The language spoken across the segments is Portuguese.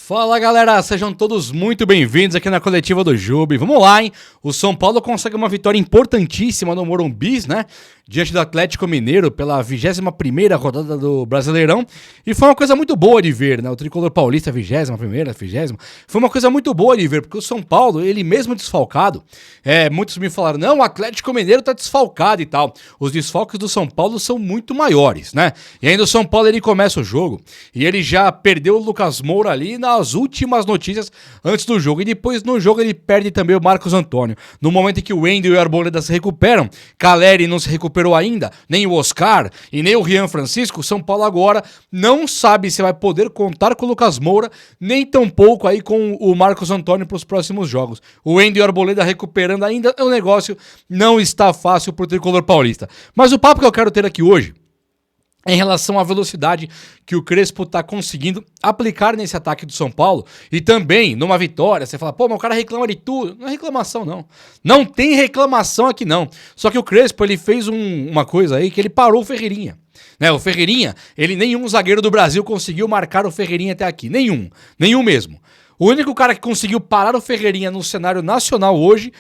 Fala galera, sejam todos muito bem-vindos aqui na coletiva do Jube. Vamos lá, hein? O São Paulo consegue uma vitória importantíssima no Morumbi, né? Diante do Atlético Mineiro pela 21ª rodada do Brasileirão. E foi uma coisa muito boa de ver, né? O tricolor paulista, 20ª. Foi uma coisa muito boa de ver, porque o São Paulo, ele mesmo desfalcado, muitos me falaram, não, o Atlético Mineiro tá desfalcado e tal. Os desfalques do São Paulo são muito maiores, né? E ainda o São Paulo, ele começa o jogo e ele já perdeu o Lucas Moura ali nas últimas notícias antes do jogo. E depois no jogo ele perde também o Marcos Antônio. No momento em que o Wendel e o Arboleda se recuperam, Caleri não se recuperou ainda, nem o Oscar e nem o Rian Francisco. São Paulo agora não sabe se vai poder contar com o Lucas Moura, nem tampouco aí com o Marcos Antônio para os próximos jogos. O Wendel e o Arboleda recuperando ainda, o negócio não está fácil para o tricolor paulista. Mas o papo que eu quero ter aqui hoje em relação à velocidade que o Crespo está conseguindo aplicar nesse ataque do São Paulo e também numa vitória, você fala, pô, mas o cara reclama de tudo. Não é reclamação, não. Não tem reclamação aqui, não. Só que o Crespo, ele fez uma coisa aí que ele parou o Ferreirinha. Né, o Ferreirinha, nenhum zagueiro do Brasil conseguiu marcar o Ferreirinha até aqui. Nenhum mesmo. O único cara que conseguiu parar o Ferreirinha no cenário nacional hoje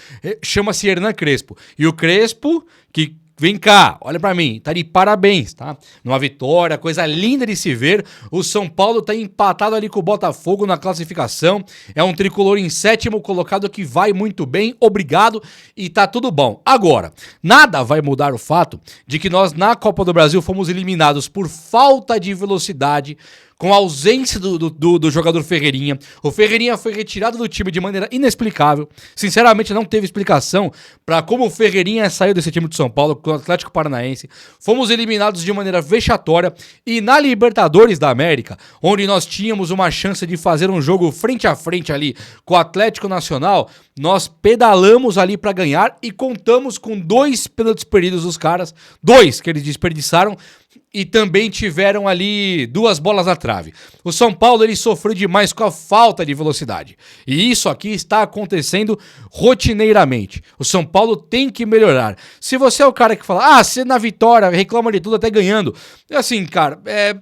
chama-se Hernan Crespo. E o Crespo, que vem cá, olha pra mim, tá de parabéns, tá? Numa vitória, coisa linda de se ver. O São Paulo tá empatado ali com o Botafogo na classificação. É um tricolor em 7º colocado que vai muito bem, obrigado, e tá tudo bom. Agora, nada vai mudar o fato de que nós na Copa do Brasil fomos eliminados por falta de velocidade, com a ausência do jogador Ferreirinha. O Ferreirinha foi retirado do time de maneira inexplicável. Sinceramente, não teve explicação para como o Ferreirinha saiu desse time de São Paulo com o Atlético Paranaense. Fomos eliminados de maneira vexatória. E na Libertadores da América, onde nós tínhamos uma chance de fazer um jogo frente a frente ali com o Atlético Nacional, nós pedalamos ali para ganhar e contamos com 2 pênaltis perdidos dos caras. 2 que eles desperdiçaram. E também tiveram ali 2 bolas na trave. O São Paulo, ele sofreu demais com a falta de velocidade. E isso aqui está acontecendo rotineiramente. O São Paulo tem que melhorar. Se você é o cara que fala, você na vitória reclama de tudo até ganhando. Assim, cara,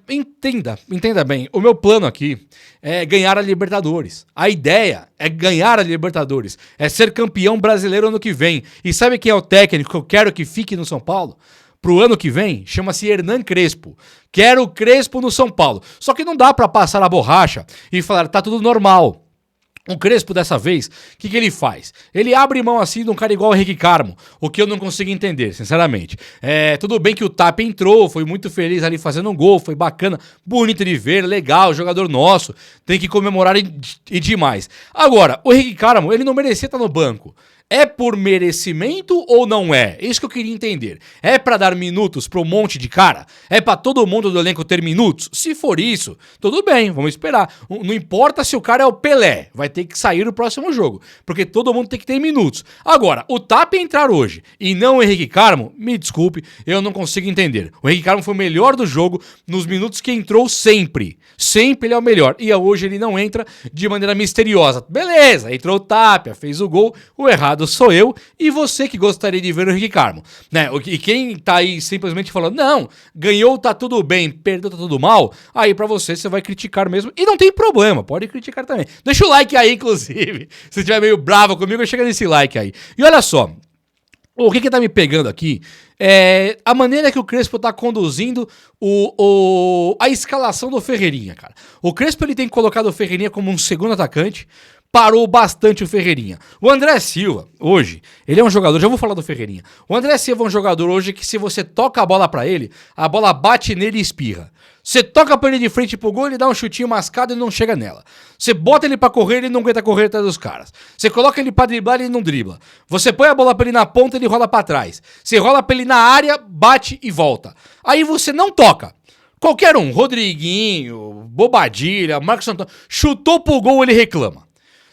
entenda bem. O meu plano aqui é ganhar a Libertadores. A ideia é ganhar a Libertadores. É ser campeão brasileiro ano que vem. E sabe quem é o técnico que eu quero que fique no São Paulo? Pro ano que vem, chama-se Hernan Crespo. Quero o Crespo no São Paulo. Só que não dá pra passar a borracha e falar, tá tudo normal. O Crespo, dessa vez, o que ele faz? Ele abre mão assim de um cara igual o Henrique Carmo, o que eu não consigo entender, sinceramente. Tudo bem que o Tapia entrou, foi muito feliz ali fazendo um gol, foi bacana, bonito de ver, legal, jogador nosso, tem que comemorar e demais. Agora, o Henrique Carmo, ele não merecia estar no banco. É por merecimento ou não é? Isso que eu queria entender. É pra dar minutos pra um monte de cara? É pra todo mundo do elenco ter minutos? Se for isso, tudo bem, vamos esperar. Não importa se o cara é o Pelé, vai ter que sair no próximo jogo, porque todo mundo tem que ter minutos. Agora, o Tapia entrar hoje e não o Henrique Carmo, me desculpe, eu não consigo entender. O Henrique Carmo foi o melhor do jogo nos minutos que entrou sempre. Sempre ele é o melhor. E hoje ele não entra de maneira misteriosa. Beleza, entrou o Tapia, fez o gol, o errado sou eu e você que gostaria de ver o Henrique Carmo, né? E quem tá aí simplesmente falando, não, ganhou, tá tudo bem, perdeu, tá tudo mal, aí pra você vai criticar mesmo, e não tem problema, pode criticar também. Deixa o like aí, inclusive, se estiver meio bravo comigo, chega nesse like aí. E olha só, o que tá me pegando aqui é a maneira que o Crespo tá conduzindo a escalação do Ferreirinha, cara. O Crespo, ele tem colocado o Ferreirinha como um segundo atacante, parou bastante o Ferreirinha. O André Silva, hoje, ele é um jogador, já vou falar do Ferreirinha. O André Silva é um jogador hoje que se você toca a bola pra ele, a bola bate nele e espirra. Você toca pra ele de frente pro gol, ele dá um chutinho mascado e não chega nela. Você bota ele pra correr, ele não aguenta correr atrás dos caras. Você coloca ele pra driblar, ele não dribla. Você põe a bola pra ele na ponta, ele rola pra trás. Você rola pra ele na área, bate e volta. Aí você não toca. Qualquer um, Rodriguinho, Bobadilha, Marcos Antônio, chutou pro gol, ele reclama.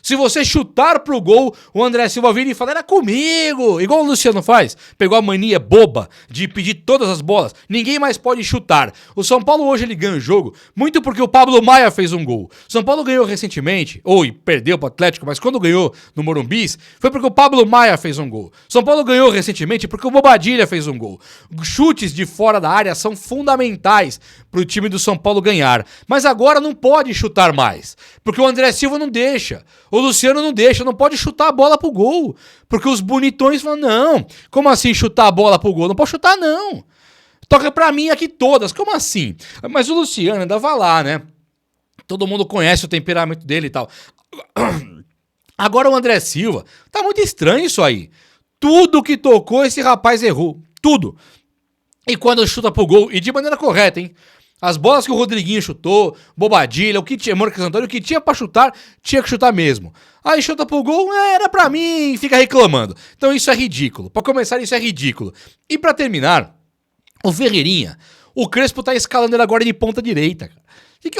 Se você chutar pro gol, o André Silva vira e fala, era comigo, igual o Luciano faz. Pegou a mania boba de pedir todas as bolas. Ninguém mais pode chutar. O São Paulo hoje ele ganha o jogo muito porque o Pablo Maia fez um gol. São Paulo ganhou recentemente, ou perdeu pro Atlético, mas quando ganhou no Morumbi, foi porque o Pablo Maia fez um gol. São Paulo ganhou recentemente porque o Bobadilha fez um gol. Chutes de fora da área são fundamentais pro time do São Paulo ganhar. Mas agora não pode chutar mais, porque o André Silva não deixa. O Luciano não deixa, não pode chutar a bola pro gol. Porque os bonitões falam, não, como assim chutar a bola pro gol? Não pode chutar, não. Toca pra mim aqui todas, como assim? Mas o Luciano ainda vai lá, né? Todo mundo conhece o temperamento dele e tal. Agora o André Silva, tá muito estranho isso aí. Tudo que tocou esse rapaz errou, tudo. E quando chuta pro gol, e de maneira correta, hein? As bolas que o Rodriguinho chutou, Bobadilha, o que tinha, Marcos Antônio, o que tinha pra chutar, tinha que chutar mesmo. Aí chuta pro gol, era pra mim, e fica reclamando. Então isso é ridículo. Pra começar, isso é ridículo. E pra terminar, o Ferreirinha, o Crespo tá escalando ele agora de ponta direita, cara.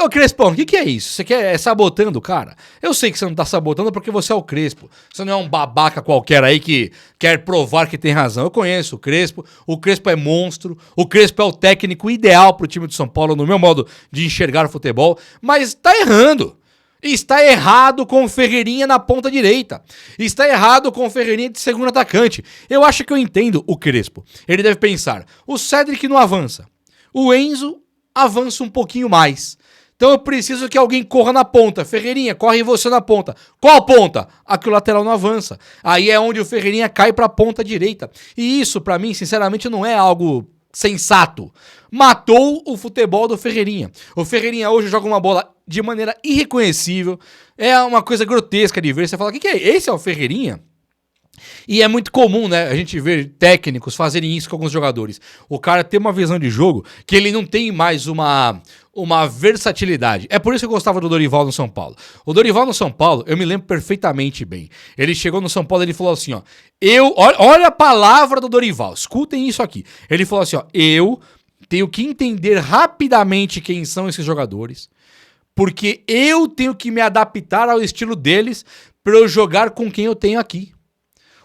Ô Crespão, o que é isso? Você quer sabotando o cara? Eu sei que você não tá sabotando porque você é o Crespo. Você não é um babaca qualquer aí que quer provar que tem razão. Eu conheço o Crespo é monstro, o Crespo é o técnico ideal pro time do São Paulo, no meu modo de enxergar o futebol, mas tá errando. Está errado com o Ferreirinha na ponta direita. Está errado com o Ferreirinha de segundo atacante. Eu acho que eu entendo o Crespo. Ele deve pensar, o Cedric não avança, o Enzo avança um pouquinho mais. Então eu preciso que alguém corra na ponta. Ferreirinha, corre você na ponta. Qual ponta? A que o lateral não avança. Aí é onde o Ferreirinha cai pra ponta direita. E isso, pra mim, sinceramente, não é algo sensato. Matou o futebol do Ferreirinha. O Ferreirinha hoje joga uma bola de maneira irreconhecível. É uma coisa grotesca de ver. Você fala, o que é? Esse é o Ferreirinha? E é muito comum, né, a gente ver técnicos fazerem isso com alguns jogadores. O cara tem uma visão de jogo que ele não tem mais uma versatilidade. É por isso que eu gostava do Dorival no São Paulo. O Dorival no São Paulo, eu me lembro perfeitamente bem. Ele chegou no São Paulo e ele falou assim, ó, olha a palavra do Dorival, escutem isso aqui. Ele falou assim, ó, eu tenho que entender rapidamente quem são esses jogadores, porque eu tenho que me adaptar ao estilo deles para eu jogar com quem eu tenho aqui.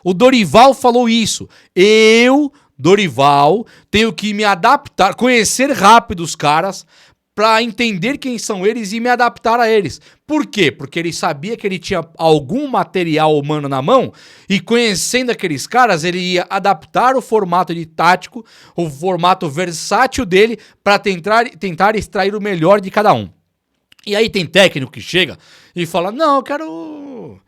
O Dorival falou isso. Eu, Dorival, tenho que me adaptar, conhecer rápido os caras para entender quem são eles e me adaptar a eles. Por quê? Porque ele sabia que ele tinha algum material humano na mão e conhecendo aqueles caras, ele ia adaptar o formato de tático, o formato versátil dele para tentar extrair o melhor de cada um. E aí tem técnico que chega e fala, não, eu quero...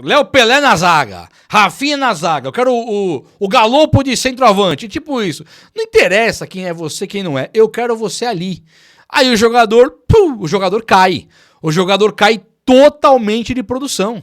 Léo Pelé na zaga, Rafinha na zaga, eu quero o Galopo de centroavante, tipo isso. Não interessa quem é você, quem não é, eu quero você ali. Aí o jogador cai. O jogador cai totalmente de produção.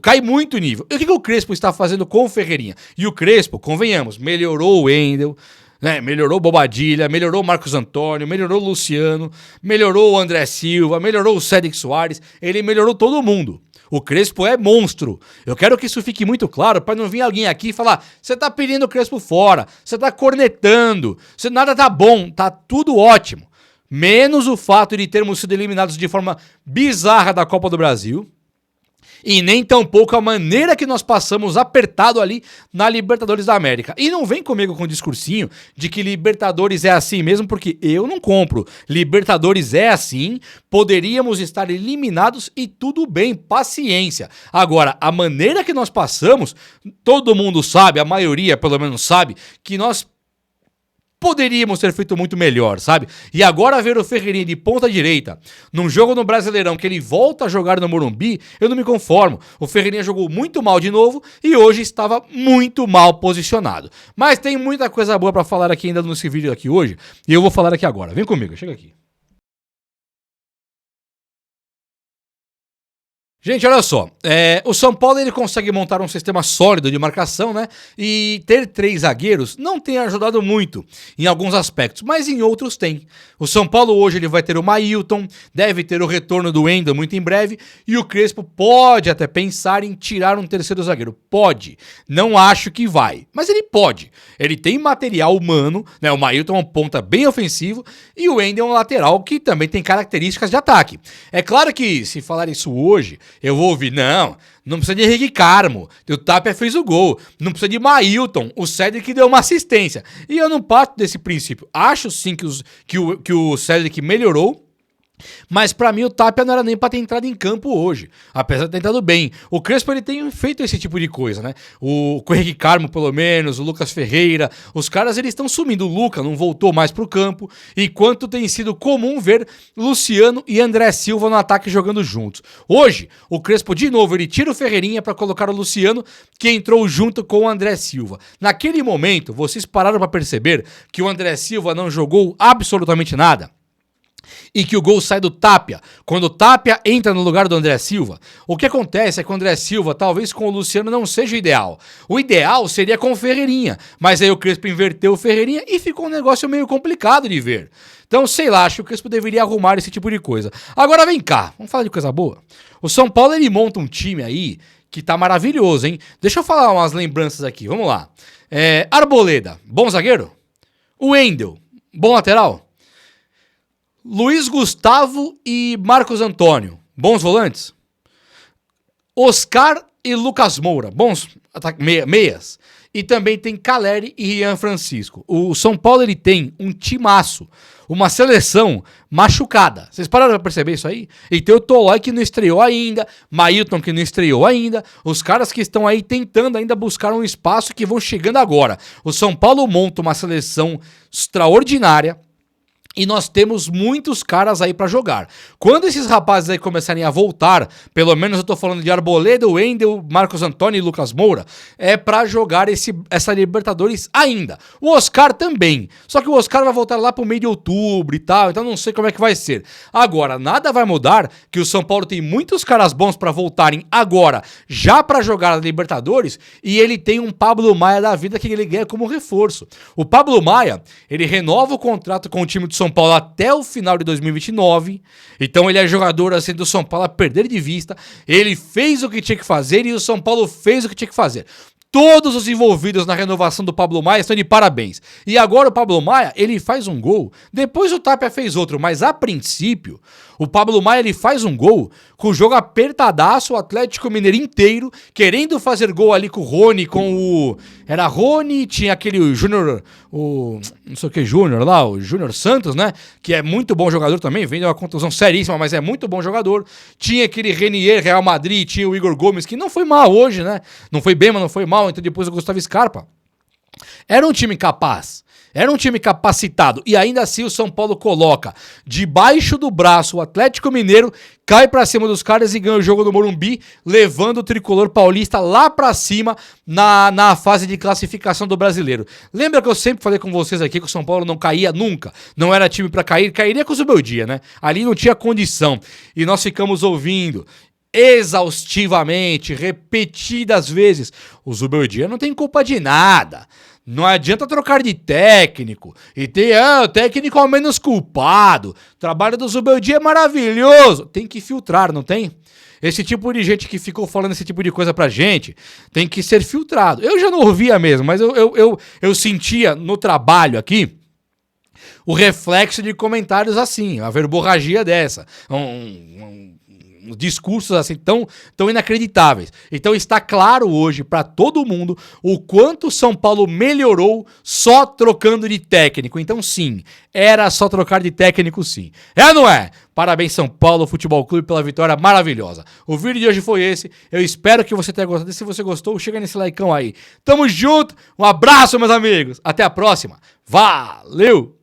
Cai muito o nível. E o que o Crespo está fazendo com o Ferreirinha? E o Crespo, convenhamos, melhorou o Wendel, né? Melhorou o Bobadilha, melhorou o Marcos Antônio, melhorou o Luciano, melhorou o André Silva, melhorou o Cédric Soares, ele melhorou todo mundo. O Crespo é monstro. Eu quero que isso fique muito claro para não vir alguém aqui e falar, você tá pedindo o Crespo fora, você tá cornetando, nada tá bom, tá tudo ótimo. Menos o fato de termos sido eliminados de forma bizarra da Copa do Brasil. E nem tampouco a maneira que nós passamos apertado ali na Libertadores da América. E não vem comigo com um discursinho de que Libertadores é assim mesmo, porque eu não compro. Libertadores é assim, poderíamos estar eliminados e tudo bem, paciência. Agora, a maneira que nós passamos, todo mundo sabe, a maioria pelo menos sabe, que nós poderíamos ter feito muito melhor, sabe? E agora ver o Ferreirinha de ponta direita, num jogo no Brasileirão que ele volta a jogar no Morumbi, eu não me conformo. O Ferreirinha jogou muito mal de novo e hoje estava muito mal posicionado. Mas tem muita coisa boa pra falar aqui ainda nesse vídeo aqui hoje, e eu vou falar aqui agora. Vem comigo, chega aqui. Gente, olha só, o São Paulo ele consegue montar um sistema sólido de marcação, né? E ter 3 zagueiros não tem ajudado muito em alguns aspectos, mas em outros tem. O São Paulo hoje ele vai ter o Maílton, deve ter o retorno do Wendel muito em breve, e o Crespo pode até pensar em tirar um terceiro zagueiro. Pode. Não acho que vai, mas ele pode. Ele tem material humano, né? O Maílton é um ponta bem ofensivo e o Wendel é um lateral que também tem características de ataque. É claro que se falar isso hoje, eu vou ouvir, não precisa de Henrique Carmo, o Tapia fez o gol, não precisa de Maílton, o Cédric deu uma assistência. E eu não parto desse princípio. Acho sim que o Cédric melhorou, mas pra mim o Tapia não era nem pra ter entrado em campo hoje, apesar de ter entrado bem. O Crespo ele tem feito esse tipo de coisa, né? O Henrique Carmo pelo menos, o Lucas Ferreira, os caras eles estão sumindo. O Luca não voltou mais pro campo, enquanto tem sido comum ver Luciano e André Silva no ataque jogando juntos. Hoje, o Crespo de novo, ele tira o Ferreirinha pra colocar o Luciano, que entrou junto com o André Silva. Naquele momento, vocês pararam pra perceber que o André Silva não jogou absolutamente nada? E que o gol sai do Tapia, quando o Tapia entra no lugar do André Silva. O que acontece é que o André Silva, talvez com o Luciano, não seja o ideal. O ideal seria com o Ferreirinha, mas aí o Crespo inverteu o Ferreirinha e ficou um negócio meio complicado de ver. Então, sei lá, acho que o Crespo deveria arrumar esse tipo de coisa. Agora vem cá, vamos falar de coisa boa. O São Paulo, ele monta um time aí que tá maravilhoso, hein? Deixa eu falar umas lembranças aqui, vamos lá. Arboleda, bom zagueiro? Wendel, bom lateral? Luiz Gustavo e Marcos Antônio, bons volantes? Oscar e Lucas Moura, bons meias? E também tem Caleri e Rian Francisco. O São Paulo ele tem um timaço, uma seleção machucada. Vocês pararam pra perceber isso aí? E tem o Tolói que não estreou ainda, Maílton que não estreou ainda, os caras que estão aí tentando ainda buscar um espaço que vão chegando agora. O São Paulo monta uma seleção extraordinária, e nós temos muitos caras aí pra jogar. Quando esses rapazes aí começarem a voltar, pelo menos eu tô falando de Arboleda, Wendel, Marcos Antônio e Lucas Moura, é pra jogar essa Libertadores ainda. O Oscar também. Só que o Oscar vai voltar lá pro meio de outubro e tal, então não sei como é que vai ser. Agora, nada vai mudar que o São Paulo tem muitos caras bons pra voltarem agora, já pra jogar a Libertadores, e ele tem um Pablo Maia da vida que ele ganha como reforço. O Pablo Maia, ele renova o contrato com o time do São Paulo até o final de 2029, então ele é jogador assim do São Paulo a perder de vista, ele fez o que tinha que fazer e o São Paulo fez o que tinha que fazer. Todos os envolvidos na renovação do Pablo Maia estão de parabéns. E agora o Pablo Maia, ele faz um gol, depois o Tapia fez outro, mas a princípio, o Pablo Maia ele faz um gol com o jogo apertadaço, o Atlético Mineiro inteiro, querendo fazer gol ali com o Rony, com o... Era Rony, tinha aquele Júnior, não sei o que Júnior lá, o Júnior Santos, né? Que é muito bom jogador também, vem de uma contusão seríssima, mas é muito bom jogador. Tinha aquele Renier, Real Madrid, tinha o Igor Gomes, que não foi mal hoje, né? Não foi bem, mas não foi mal. Então depois o Gustavo Scarpa. Era um time capaz, era um time capacitado, e ainda assim o São Paulo coloca debaixo do braço o Atlético Mineiro, cai pra cima dos caras e ganha o jogo do Morumbi, levando o tricolor paulista lá pra cima na fase de classificação do Brasileiro. Lembra que eu sempre falei com vocês aqui que o São Paulo não caía nunca, não era time pra cair, cairia com o Zubeldia, né? Ali não tinha condição, e nós ficamos ouvindo exaustivamente, repetidas vezes, o Zubeldia não tem culpa de nada, não adianta trocar de técnico, e tem o técnico ao menos culpado, o trabalho do Zubeldia é maravilhoso, tem que filtrar, não tem? Esse tipo de gente que ficou falando esse tipo de coisa pra gente, tem que ser filtrado. Eu já não ouvia mesmo, mas eu sentia no trabalho aqui, o reflexo de comentários assim, a verborragia dessa, discursos assim tão inacreditáveis. Então está claro hoje para todo mundo o quanto o São Paulo melhorou só trocando de técnico. Então sim, era só trocar de técnico sim. É ou não é? Parabéns São Paulo Futebol Clube pela vitória maravilhosa. O vídeo de hoje foi esse. Eu espero que você tenha gostado. E se você gostou, chega nesse likeão aí. Tamo junto. Um abraço, meus amigos. Até a próxima. Valeu!